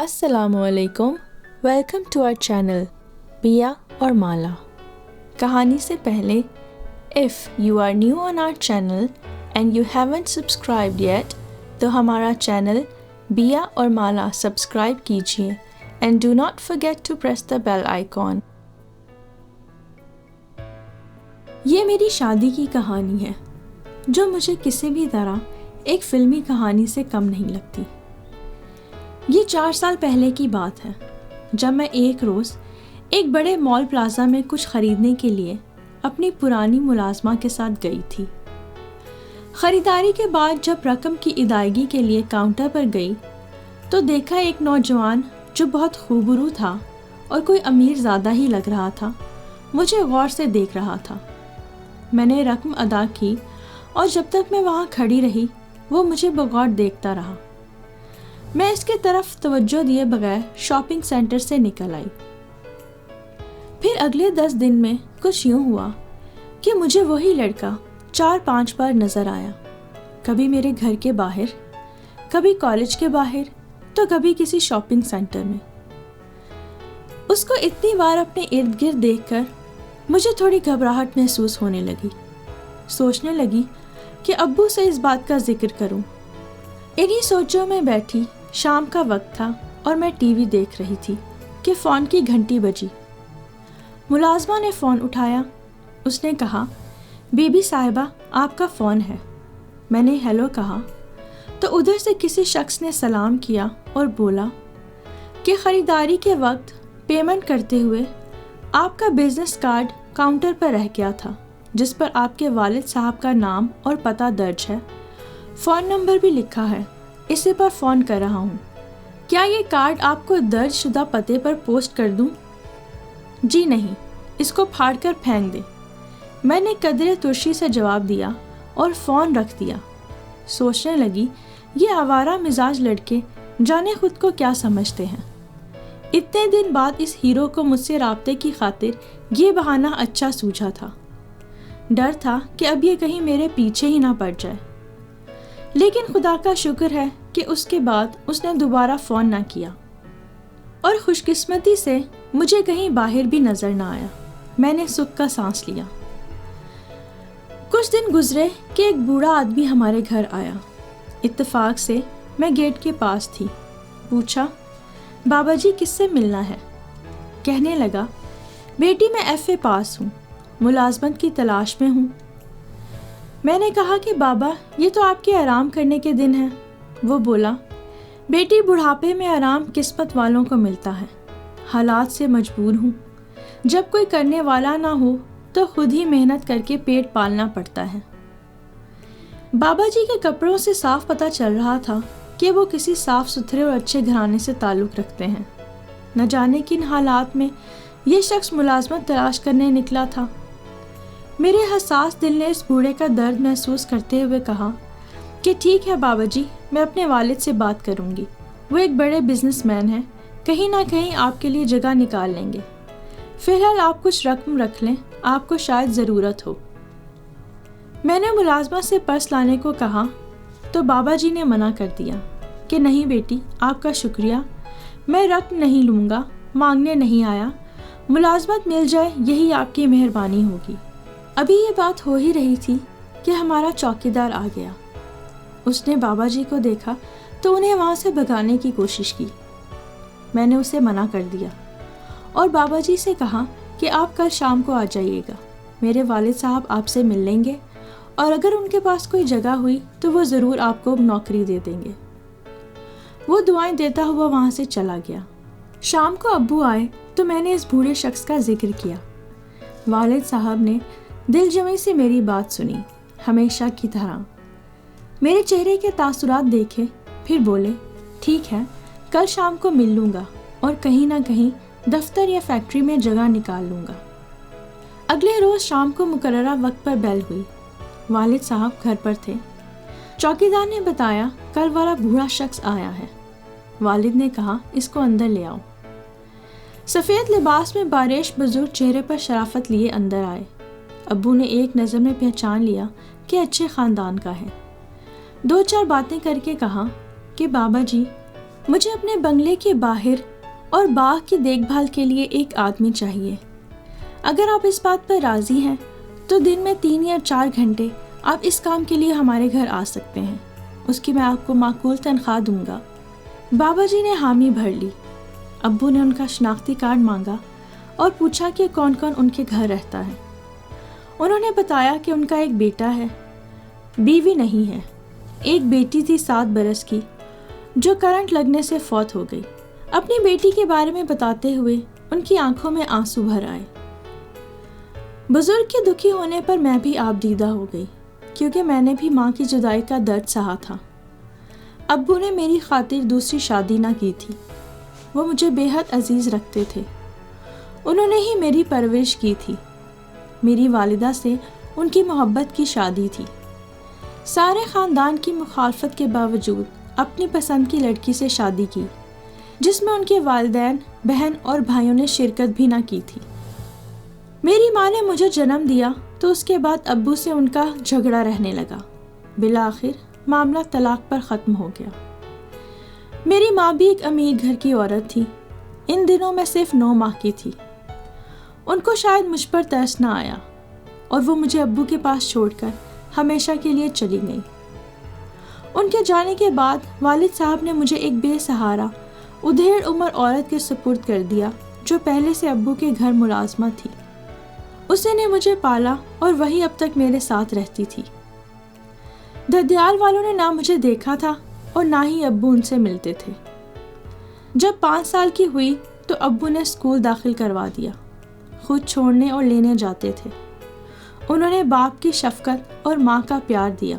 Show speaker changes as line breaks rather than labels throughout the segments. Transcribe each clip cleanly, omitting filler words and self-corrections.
السلام علیکم، welcome to our channel بیا اور مالا۔ کہانی سے پہلے if you are new on our channel and you haven't subscribed yet تو ہمارا چینل بیا اور مالا سبسکرائب کیجیے and do not forget to press the bell icon. یہ میری شادی کی کہانی ہے جو مجھے کسی بھی طرح ایک فلمی کہانی سے کم نہیں لگتی۔ یہ 4 سال پہلے کی بات ہے جب میں ایک روز ایک بڑے مال پلازا میں کچھ خریدنے کے لیے اپنی پرانی ملازمہ کے ساتھ گئی تھی۔ خریداری کے بعد جب رقم کی ادائیگی کے لیے کاؤنٹر پر گئی تو دیکھا ایک نوجوان جو بہت خوبرو تھا اور کوئی امیر زادہ ہی لگ رہا تھا مجھے غور سے دیکھ رہا تھا۔ میں نے رقم ادا کی اور جب تک میں وہاں کھڑی رہی وہ مجھے بغور دیکھتا رہا۔ میں اس کے طرف توجہ دیے بغیر شاپنگ سینٹر سے نکل آئی۔ پھر اگلے 10 دن میں کچھ یوں ہوا کہ مجھے وہی لڑکا 4-5 بار نظر آیا، کبھی میرے گھر کے باہر، کبھی کالج کے باہر تو کبھی کسی شاپنگ سینٹر میں۔ اس کو اتنی بار اپنے ارد گرد دیکھ کر مجھے تھوڑی گھبراہٹ محسوس ہونے لگی۔ سوچنے لگی کہ ابو سے اس بات کا ذکر کروں۔ انہی سوچوں میں بیٹھی، شام کا وقت تھا اور میں ٹی وی دیکھ رہی تھی کہ فون کی گھنٹی بجی۔ ملازمہ نے فون اٹھایا۔ اس نے کہا، بی بی صاحبہ آپ کا فون ہے۔ میں نے ہیلو کہا تو ادھر سے کسی شخص نے سلام کیا اور بولا کہ خریداری کے وقت پیمنٹ کرتے ہوئے آپ کا بزنس کارڈ کاؤنٹر پر رہ گیا تھا جس پر آپ کے والد صاحب کا نام اور پتہ درج ہے، فون نمبر بھی لکھا ہے، اسی پر فون کر رہا ہوں۔ کیا یہ کارڈ آپ کو درج شدہ پتے پر پوسٹ کر دوں؟ جی نہیں، اس کو پھاڑ کر پھینک دے، میں نے قدرے ترشی سے جواب دیا اور فون رکھ دیا۔ سوچنے لگی یہ آوارہ مزاج لڑکے جانے خود کو کیا سمجھتے ہیں۔ اتنے دن بعد اس ہیرو کو مجھ سے رابطے کی خاطر یہ بہانہ اچھا سوجھا تھا۔ ڈر تھا کہ اب یہ کہیں میرے پیچھے ہی نہ پڑ جائے، لیکن خدا کا شکر ہے کہ اس کے بعد اس نے دوبارہ فون نہ کیا اور خوش قسمتی سے مجھے کہیں باہر بھی نظر نہ آیا۔ میں نے سکھ کا سانس لیا۔ کچھ دن گزرے کہ ایک بوڑھا آدمی ہمارے گھر آیا۔ اتفاق سے میں گیٹ کے پاس تھی۔ پوچھا، بابا جی کس سے ملنا ہے؟ کہنے لگا، بیٹی میں FA پاس ہوں، ملازمت کی تلاش میں ہوں۔ میں نے کہا کہ بابا یہ تو آپ کے آرام کرنے کے دن ہیں۔ وہ بولا، بیٹی بڑھاپے میں آرام قسمت والوں کو ملتا ہے، حالات سے مجبور ہوں۔ جب کوئی کرنے والا نہ ہو تو خود ہی محنت کر کے پیٹ پالنا پڑتا ہے۔ بابا جی کے کپڑوں سے صاف پتہ چل رہا تھا کہ وہ کسی صاف ستھرے اور اچھے گھرانے سے تعلق رکھتے ہیں۔ نہ جانے کن حالات میں یہ شخص ملازمت تلاش کرنے نکلا تھا۔ میرے حساس دل نے اس بوڑھے کا درد محسوس کرتے ہوئے کہا کہ ٹھیک ہے بابا جی، میں اپنے والد سے بات کروں گی، وہ ایک بڑے بزنس مین ہیں، کہیں نہ کہیں آپ کے لیے جگہ نکال لیں گے۔ فی الحال آپ کچھ رقم رکھ لیں، آپ کو شاید ضرورت ہو۔ میں نے ملازمہ سے پرس لانے کو کہا تو بابا جی نے منع کر دیا کہ نہیں بیٹی، آپ کا شکریہ، میں رقم نہیں لوں گا، مانگنے نہیں آیا، ملازمت مل جائے یہی آپ کی مہربانی ہوگی۔ ابھی یہ بات ہو ہی رہی تھی کہ ہمارا چوکیدار آ گیا۔ اس نے بابا جی کو دیکھا تو انہیں وہاں سے بھگانے کی کوشش کی۔ میں نے اسے منع کر دیا اور بابا جی سے کہا کہ آپ کل شام کو آ جائیے گا، میرے والد صاحب آپ سے مل لیں گے اور اگر ان کے پاس کوئی جگہ ہوئی تو وہ ضرور آپ کو نوکری دے دیں گے۔ وہ دعائیں دیتا ہوا وہاں سے چلا گیا۔ شام کو ابو آئے تو میں نے اس بوڑھے شخص کا ذکر کیا۔ والد صاحب نے دل جمی سے میری بات سنی، ہمیشہ کی طرح میرے چہرے کے تاثرات دیکھے، پھر بولے، ٹھیک ہے، کل شام کو مل لوں گا اور کہیں نہ کہیں دفتر یا فیکٹری میں جگہ نکال لوں گا۔ اگلے روز شام کو مقررہ وقت پر بیل ہوئی۔ والد صاحب گھر پر تھے۔ چوکیدار نے بتایا کل والا بوڑھا شخص آیا ہے۔ والد نے کہا اس کو اندر لے آؤ۔ سفید لباس میں باریش بزرگ چہرے پر شرافت لیے اندر آئے۔ ابو نے ایک نظر میں پہچان لیا کہ اچھے خاندان کا ہے۔ 2-4 باتیں کر کے کہا کہ بابا جی مجھے اپنے بنگلے کے باہر اور باغ کی دیکھ بھال کے لیے ایک آدمی چاہیے۔ اگر آپ اس بات پر راضی ہیں تو دن میں 3 یا 4 گھنٹے آپ اس کام کے لیے ہمارے گھر آ سکتے ہیں۔ اس کی میں آپ کو معقول تنخواہ دوں گا۔ بابا جی نے حامی بھر لی۔ ابو نے ان کا شناختی کارڈ مانگا اور پوچھا کہ کون کون ان کے گھر رہتا ہے۔ انہوں نے بتایا کہ ان کا ایک بیٹا ہے، بیوی نہیں ہے۔ ایک بیٹی تھی 7 برس کی جو کرنٹ لگنے سے فوت ہو گئی۔ اپنی بیٹی کے بارے میں بتاتے ہوئے ان کی آنکھوں میں آنسو بھر آئے۔ بزرگ کے دکھی ہونے پر میں بھی آپ دیدہ ہو گئی، کیونکہ میں نے بھی ماں کی جدائی کا درد سہا تھا۔ ابو نے میری خاطر دوسری شادی نہ کی تھی۔ وہ مجھے بے حد عزیز رکھتے تھے۔ انہوں نے ہی میری پرورش کی تھی۔ میری والدہ سے ان کی محبت کی شادی تھی۔ سارے خاندان کی مخالفت کے باوجود اپنی پسند کی لڑکی سے شادی کی، جس میں ان کے والدین، بہن اور بھائیوں نے شرکت بھی نہ کی تھی۔ میری ماں نے مجھے جنم دیا تو اس کے بعد ابو سے ان کا جھگڑا رہنے لگا۔ بالآخر معاملہ طلاق پر ختم ہو گیا۔ میری ماں بھی ایک امیر گھر کی عورت تھی۔ ان دنوں میں صرف 9 ماہ کی تھی۔ ان کو شاید مجھ پر ترس نہ آیا اور وہ مجھے ابو کے پاس چھوڑ کر ہمیشہ کے لیے چلی گئی۔ ان کے جانے کے بعد والد صاحب نے مجھے ایک بے سہارا ادھیڑ عمر عورت کے سپرد کر دیا جو پہلے سے ابو کے گھر ملازمہ تھی۔ اسی نے مجھے پالا اور وہی اب تک میرے ساتھ رہتی تھی۔ ددیال والوں نے نہ مجھے دیکھا تھا اور نہ ہی ابو ان سے ملتے تھے۔ جب 5 سال کی ہوئی تو ابو نے اسکول داخل کروا دیا۔ خود چھوڑنے اور لینے جاتے تھے۔ انہوں نے باپ کی شفقت اور ماں کا پیار دیا۔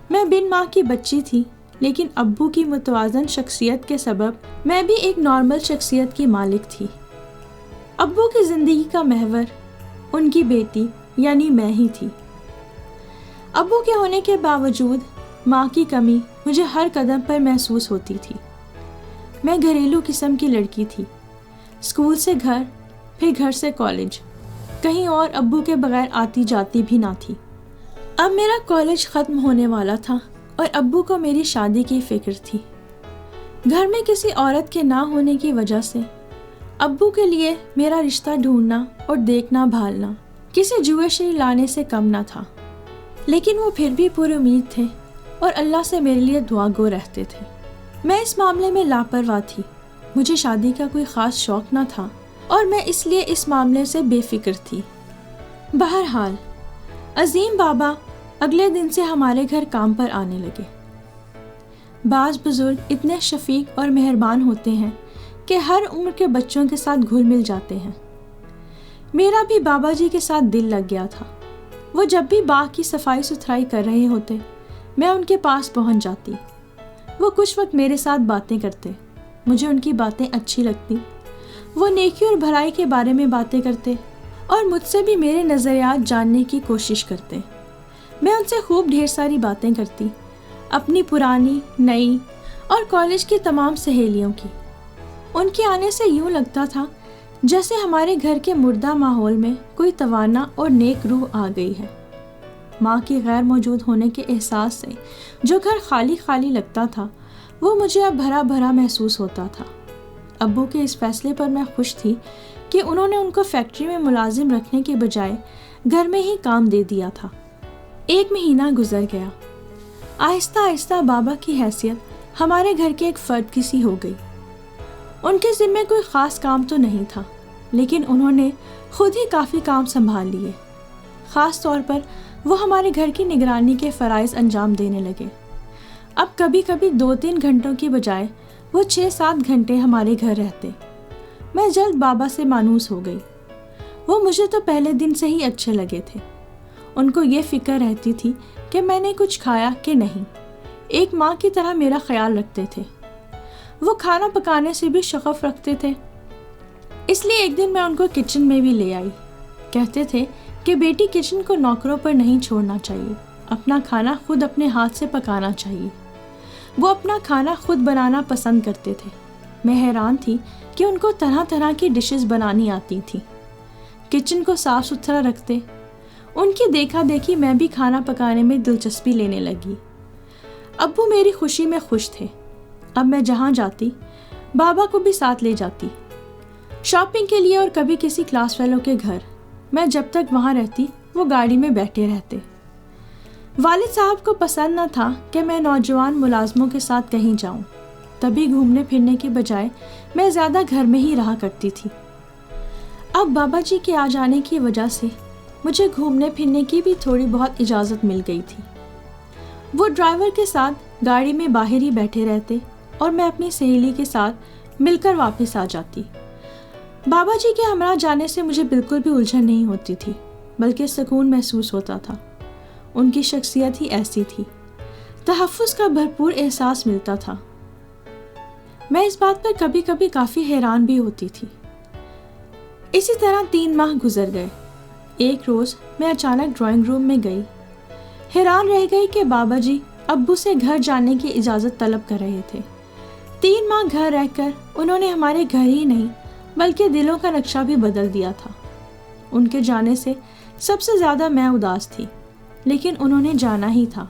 میں بن ماں کی بچی تھی، لیکن ابو کی متوازن شخصیت کے سبب میں بھی ایک نارمل شخصیت کی مالک تھی۔ ابو کی زندگی کا محور ان کی بیٹی یعنی میں ہی تھی۔ ابو کے ہونے کے باوجود ماں کی کمی مجھے ہر قدم پر محسوس ہوتی تھی۔ میں گھریلو قسم کی لڑکی تھی۔ اسکول سے گھر، پھر گھر سے کالج، کہیں اور ابو کے بغیر آتی جاتی بھی نہ تھی۔ اب میرا کالج ختم ہونے والا تھا اور ابو کو میری شادی کی فکر تھی۔ گھر میں کسی عورت کے نہ ہونے کی وجہ سے ابو کے لیے میرا رشتہ ڈھونڈنا اور دیکھنا بھالنا کسی جوئے شیر لانے سے کم نہ تھا، لیکن وہ پھر بھی پر امید تھے اور اللہ سے میرے لیے دعا گو رہتے تھے۔ میں اس معاملے میں لاپرواہ تھی۔ مجھے شادی کا کوئی خاص شوق نہ تھا اور میں اس لیے اس معاملے سے بے فکر تھی۔ بہرحال عظیم بابا اگلے دن سے ہمارے گھر کام پر آنے لگے۔ بعض بزرگ اتنے شفیق اور مہربان ہوتے ہیں کہ ہر عمر کے بچوں کے ساتھ گھل مل جاتے ہیں۔ میرا بھی بابا جی کے ساتھ دل لگ گیا تھا۔ وہ جب بھی باغ کی صفائی ستھرائی کر رہے ہوتے، میں ان کے پاس پہنچ جاتی۔ وہ کچھ وقت میرے ساتھ باتیں کرتے، مجھے ان کی باتیں اچھی لگتی۔ وہ نیکی اور بھلائی کے بارے میں باتیں کرتے اور مجھ سے بھی میرے نظریات جاننے کی کوشش کرتے۔ میں ان سے خوب ڈھیر ساری باتیں کرتی، اپنی پرانی، نئی اور کالج کی تمام سہیلیوں کی۔ ان کے آنے سے یوں لگتا تھا جیسے ہمارے گھر کے مردہ ماحول میں کوئی توانا اور نیک روح آ گئی ہے۔ ماں کی غیر موجود ہونے کے احساس سے جو گھر خالی خالی لگتا تھا، وہ مجھے اب بھرا بھرا محسوس ہوتا تھا۔ ابو کے اس فیصلے پر میں خوش تھی کہ انہوں نے ان کو فیکٹری میں ملازم رکھنے کے بجائے گھر میں ہی کام دے دیا تھا۔ 1 مہینہ گزر گیا۔ آہستہ آہستہ بابا کی حیثیت ہمارے گھر کے ایک فرد کی سی ہو گئی۔ ان کے ذمے کوئی خاص کام تو نہیں تھا، لیکن انہوں نے خود ہی کافی کام سنبھال لیے۔ خاص طور پر وہ ہمارے گھر کی نگرانی کے فرائض انجام دینے لگے۔ اب کبھی کبھی 2-3 گھنٹوں کی بجائے وہ 6-7 گھنٹے ہمارے گھر رہتے۔ میں جلد بابا سے مانوس ہو گئی۔ وہ مجھے تو پہلے دن سے ہی اچھے لگے تھے۔ ان کو یہ فکر رہتی تھی کہ میں نے کچھ کھایا کہ نہیں۔ ایک ماں کی طرح میرا خیال رکھتے تھے۔ وہ کھانا پکانے سے بھی شغف رکھتے تھے، اس لیے ایک دن میں ان کو کچن میں بھی لے آئی۔ کہتے تھے کہ بیٹی کچن کو نوکروں پر نہیں چھوڑنا چاہیے، اپنا کھانا خود اپنے ہاتھ سے پکانا چاہیے۔ وہ اپنا کھانا خود بنانا پسند کرتے تھے۔ میں حیران تھی کہ ان کو طرح طرح کی ڈشز بنانی آتی تھیں۔ کچن کو صاف ستھرا رکھتے۔ ان کی دیکھا دیکھی میں بھی کھانا پکانے میں دلچسپی لینے لگی۔ ابو میری خوشی میں خوش تھے۔ اب میں جہاں جاتی بابا کو بھی ساتھ لے جاتی، شاپنگ کے لیے اور کبھی کسی کلاس فیلو کے گھر۔ میں جب تک وہاں رہتی وہ گاڑی میں بیٹھے رہتے۔ والد صاحب کو پسند نہ تھا کہ میں نوجوان ملازموں کے ساتھ کہیں جاؤں، تبھی گھومنے پھرنے کی بجائے میں زیادہ گھر میں ہی رہا کرتی تھی۔ اب بابا جی کے آ جانے کی وجہ سے مجھے گھومنے پھرنے کی بھی تھوڑی بہت اجازت مل گئی تھی۔ وہ ڈرائیور کے ساتھ گاڑی میں باہر ہی بیٹھے رہتے اور میں اپنی سہیلی کے ساتھ مل کر واپس آ جاتی۔ بابا جی کے ہمراہ جانے سے مجھے بالکل بھی الجھن نہیں ہوتی تھی، بلکہ سکون محسوس ہوتا تھا۔ ان کی شخصیت ہی ایسی تھی، تحفظ کا بھرپور احساس ملتا تھا۔ میں اس بات پر کبھی کبھی کافی حیران بھی ہوتی تھی۔ اسی طرح 3 ماہ گزر گئے۔ ایک روز میں اچانک ڈرائنگ روم میں گئی، حیران رہ گئی کہ بابا جی ابو سے گھر جانے کی اجازت طلب کر رہے تھے۔ 3 ماہ گھر رہ کر انہوں نے ہمارے گھر ہی نہیں بلکہ دلوں کا نقشہ بھی بدل دیا تھا۔ ان کے جانے سے سب سے زیادہ میں اداس تھی، لیکن انہوں نے جانا ہی تھا۔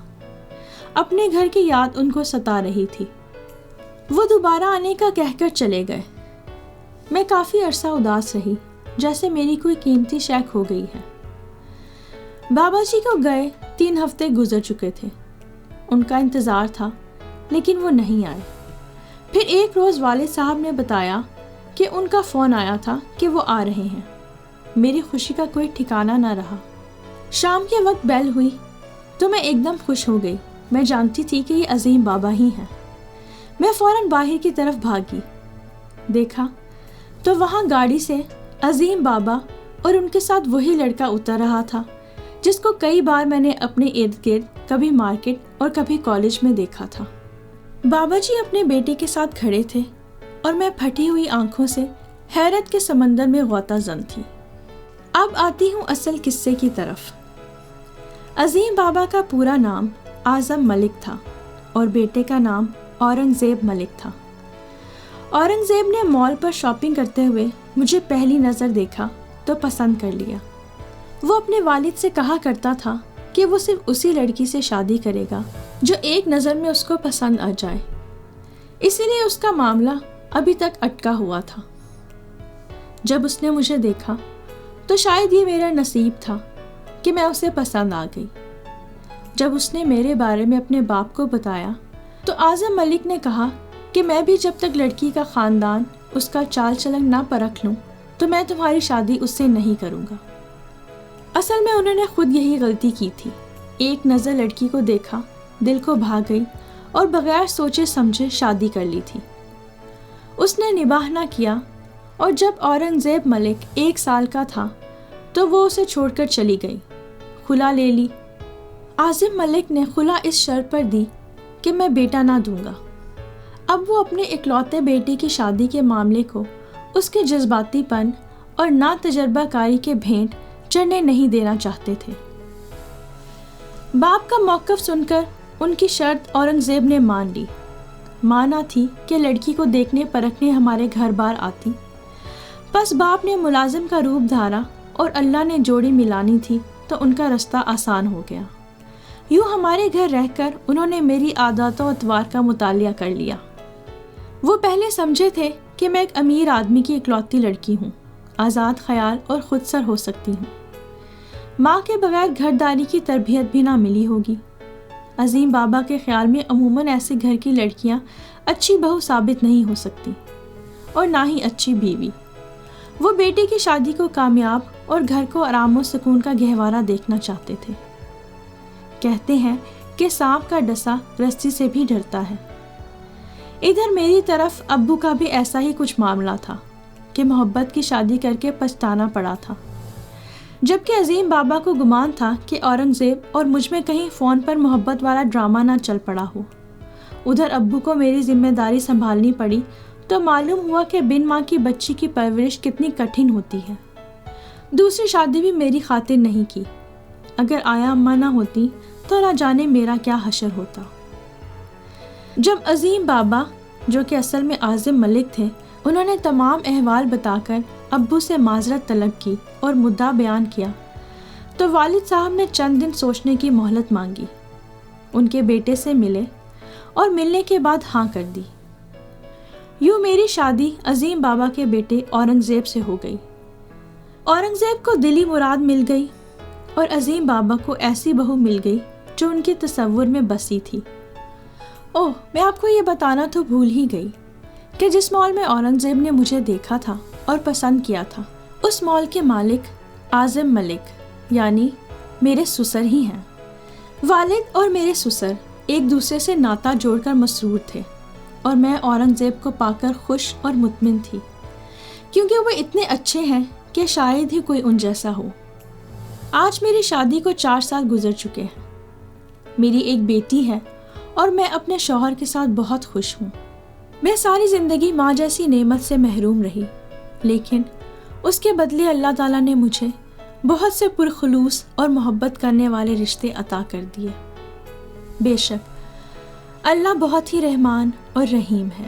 اپنے گھر کی یاد ان کو ستا رہی تھی۔ وہ دوبارہ آنے کا کہہ کر چلے گئے۔ میں کافی عرصہ اداس رہی، جیسے میری کوئی قیمتی شے کھو گئی ہے۔ بابا جی کو گئے 3 ہفتے گزر چکے تھے۔ ان کا انتظار تھا، لیکن وہ نہیں آئے۔ پھر ایک روز والد صاحب نے بتایا کہ ان کا فون آیا تھا کہ وہ آ رہے ہیں۔ میری خوشی کا کوئی ٹھکانہ نہ رہا۔ شام کے وقت بیل ہوئی تو میں ایک دم خوش ہو گئی۔ میں جانتی تھی کہ یہ عظیم بابا ہی ہیں۔ میں فوراً باہر کی طرف بھاگی، دیکھا تو وہاں گاڑی سے عظیم بابا اور ان کے ساتھ وہی لڑکا اتر رہا تھا جس کو کئی بار میں نے اپنے ارد گرد کبھی مارکیٹ اور کبھی کالج میں دیکھا تھا۔ بابا جی اپنے بیٹے کے ساتھ کھڑے تھے اور میں پھٹی ہوئی آنکھوں سے حیرت کے سمندر میں غوطہ زن تھی۔ اب آتی ہوں اصل قصے کی طرف۔ عظیم بابا کا پورا نام اعظم ملک تھا اور بیٹے کا نام اورنگ زیب ملک تھا۔ اورنگ زیب نے مال پر شاپنگ کرتے ہوئے مجھے پہلی نظر دیکھا تو پسند کر لیا۔ وہ اپنے والد سے کہا کرتا تھا کہ وہ صرف اسی لڑکی سے شادی کرے گا جو ایک نظر میں اس کو پسند آ جائے، اسی لیے اس کا معاملہ ابھی تک اٹکا ہوا تھا۔ جب اس نے مجھے دیکھا تو شاید یہ میرا نصیب تھا کہ میں اسے پسند آ گئی۔ جب اس نے میرے بارے میں اپنے باپ کو بتایا تو اعظم ملک نے کہا کہ میں بھی جب تک لڑکی کا خاندان اس کا چال چلن نہ پرکھ لوں تو میں تمہاری شادی اس سے نہیں کروں گا۔ اصل میں انہوں نے خود یہی غلطی کی تھی۔ ایک نظر لڑکی کو دیکھا، دل کو بھا گئی اور بغیر سوچے سمجھے شادی کر لی تھی۔ اس نے نباہ نہ کیا اور جب اورنگ زیب ملک 1 سال کا تھا تو وہ اسے چھوڑ کر چلی گئی، خلا لے لی۔ اعظم ملک نے خلا اس شرط پر دی کہ میں بیٹا نہ دوں گا۔ اب وہ اپنے اکلوتے بیٹے کی شادی کے معاملے کو اس کے جذباتی پن اور نا تجربہ کاری کے بھینٹ چڑھنے نہیں دینا چاہتے تھے۔ باپ کا موقف سن کر ان کی شرط اورنگ زیب نے مان لی۔ مانا تھی کہ لڑکی کو دیکھنے پرکھنے ہمارے گھر بار آتی۔ پس باپ نے ملازم کا روپ دھارا اور اللہ نے جوڑی ملانی تھی تو ان کا رستہ آسان ہو گیا۔ یوں ہمارے گھر رہ کر انہوں نے میری عادات و اطوار کا مطالعہ کر لیا۔ وہ پہلے سمجھے تھے کہ میں ایک امیر آدمی کی اکلوتی لڑکی ہوں، آزاد خیال اور خود سر ہو سکتی ہوں۔ ماں کے بغیر گھرداری کی تربیت بھی نہ ملی ہوگی۔ عظیم بابا کے خیال میں عموماً ایسے گھر کی لڑکیاں اچھی بہو ثابت نہیں ہو سکتی اور نہ ہی اچھی بیوی۔ وہ بیٹے کی شادی کو کامیاب اور گھر کو آرام و سکون کا گہوارہ دیکھنا چاہتے تھے۔ کہتے ہیں کہ سانپ کا ڈسا رسی سے بھی ڈرتا ہے۔ ادھر میری طرف ابو کا بھی ایسا ہی کچھ معاملہ تھا کہ محبت کی شادی کر کے پچھتانا پڑا تھا، جبکہ عظیم بابا کو گمان تھا کہ اورنگ زیب اور مجھ میں کہیں فون پر محبت والا ڈرامہ نہ چل پڑا ہو۔ ادھر ابو کو میری ذمہ داری سنبھالنی پڑی تو معلوم ہوا کہ بن ماں کی بچی کی پرورش کتنی کٹھن ہوتی ہے۔ دوسری شادی بھی میری خاطر نہیں کی۔ اگر آیا اماں نہ ہوتی تو نہ جانے میرا کیا حشر ہوتا۔ جب عظیم بابا، جو کہ اصل میں اعظم ملک تھے، انہوں نے تمام احوال بتا کر ابو سے معذرت طلب کی اور مدعا بیان کیا تو والد صاحب نے چند دن سوچنے کی مہلت مانگی۔ ان کے بیٹے سے ملے اور ملنے کے بعد ہاں کر دی۔ یوں میری شادی عظیم بابا کے بیٹے اورنگزیب سے ہو گئی۔ اورنگزیب کو دلی مراد مل گئی اور عظیم بابا کو ایسی بہو مل گئی جو ان کے تصور میں بسی تھی۔ اوہ، میں آپ کو یہ بتانا تو بھول ہی گئی کہ جس مال میں اورنگزیب نے مجھے دیکھا تھا اور پسند کیا تھا، اس مال کے مالک اعظم ملک یعنی میرے سسر ہی ہیں۔ والد اور میرے سسر ایک دوسرے سے ناتا جوڑ کر مسرور تھے اور میں اورنگزیب کو پا کر خوش اور مطمئن تھی، کیونکہ وہ اتنے اچھے ہیں کہ شاید ہی کوئی ان جیسا ہو۔ آج میری شادی کو 4 سال گزر چکے ہیں۔ میری ایک بیٹی ہے اور میں اپنے شوہر کے ساتھ بہت خوش ہوں۔ میں ساری زندگی ماں جیسی نعمت سے محروم رہی، لیکن اس کے بدلے اللہ تعالیٰ نے مجھے بہت سے پرخلوص اور محبت کرنے والے رشتے عطا کر دیے۔ بے شک اللہ بہت ہی رحمان اور رحیم ہے۔